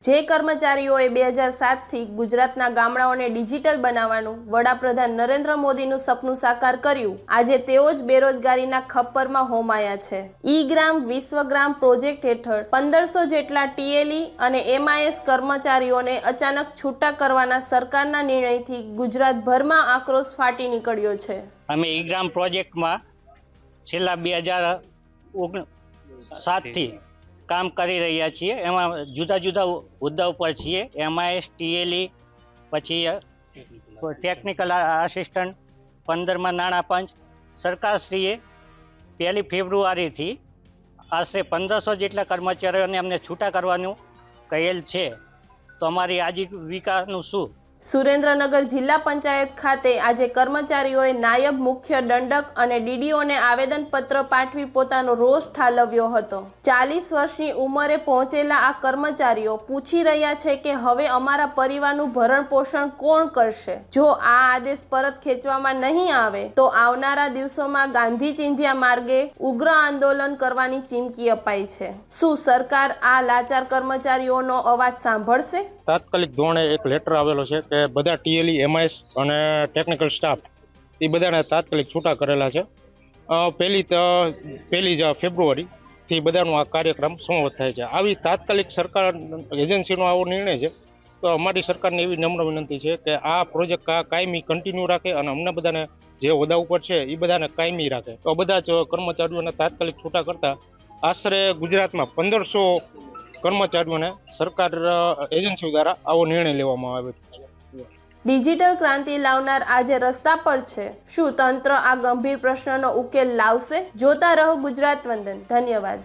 જે કર્મચારીઓએ 2007 થી ગુજરાતના ગામડાઓને ડિજિટલ બનાવવાનું વડાપ્રધાન નરેન્દ્ર મોદીનું સપનું સાકાર કર્યું, આજે તેઓ જ બેરોજગારીના ખપ્પરમાં હોમાયા છે। ઈ-ગ્રામ વિશ્વગ્રામ પ્રોજેક્ટ હેઠળ 1500 જેટલા ટીએલઈ અને એમઆઈએસ કર્મચારીઓને અચાનક છૂટા કરવાના સરકારના નિર્ણયથી ગુજરાતભરમાં આક્રોશ ફાટી નીકળ્યો છે। અમે ઈ-ગ્રામ પ્રોજેક્ટમાં છેલ્લા 2007 થી કામ કરી રહ્યા છીએ। એમાં જુદા જુદા હોદ્દા ઉપર છીએ, એમઆઈએસ, ટીએલઈ, પછી ટેકનિકલ આસિસ્ટન્ટ, 15માં નાણાં પંચ। સરકારશ્રીએ 1 ફેબ્રુઆરીથી આશરે 1500 જેટલા કર્મચારીઓને અમને છૂટા કરવાનું કહેલ છે, તો અમારી આજીવિકાનું શું? સુરેન્દ્રનગર જિલ્લા પંચાયત ખાતે આજે કર્મચારીઓએ નાયબ મુખ્ય દંડક અને ડીડીઓને આવેદનપત્ર પાઠવી પોતાનો રોષ ઠાલવ્યો હતો। 40 વર્ષની ઉંમરે પહોંચેલા આ કર્મચારીઓ પૂછી રહ્યા છે કે હવે અમારા પરિવારનું ભરણ પોષણ કોણ કરશે? જો આ આદેશ પરત ખેંચવામાં નહીં આવે તો આવનારા દિવસોમાં ગાંધી ચિંધ્યા માર્ગે ઉગ્ર આંદોલન કરવાની ચીમકી અપાઈ છે। શું સરકાર આ લાચાર કર્મચારીઓનો અવાજ સાંભળશે? તાત્કાલિક ધોરણે એક લેટર આવેલો છે કે બધા ટીએલઈ, એમઆઈએસ અને ટેકનિકલ સ્ટાફ એ બધાને તાત્કાલિક છૂટા કરેલા છે। પહેલી ફેબ્રુઆરીથી બધાનો આ કાર્યક્રમ સમાપ્ત થાય છે। આવી તાત્કાલિક સરકાર એજન્સીનો આવો નિર્ણય છે, તો અમારી સરકારને એવી નમ્ર વિનંતી છે કે આ પ્રોજેક્ટ કાયમી કન્ટિન્યુ રાખે અને અમને બધાને જે હોદ્દા ઉપર છે એ બધાને કાયમી રાખે। તો બધા જ કર્મચારીઓને તાત્કાલિક છૂટા કરતા આશરે ગુજરાતમાં 1500 કર્મચારીઓને સરકાર એજન્સી દ્વારા આવો નિર્ણય લેવામાં આવ્યો છે। ડિજિટલ ક્રાંતિ લાવનાર આજે રસ્તા પર છે। શું તંત્ર આ ગંભીર પ્રશ્નનો ઉકેલ લાવશે? જોતા રહો ગુજરાત વંદન। ધન્યવાદ।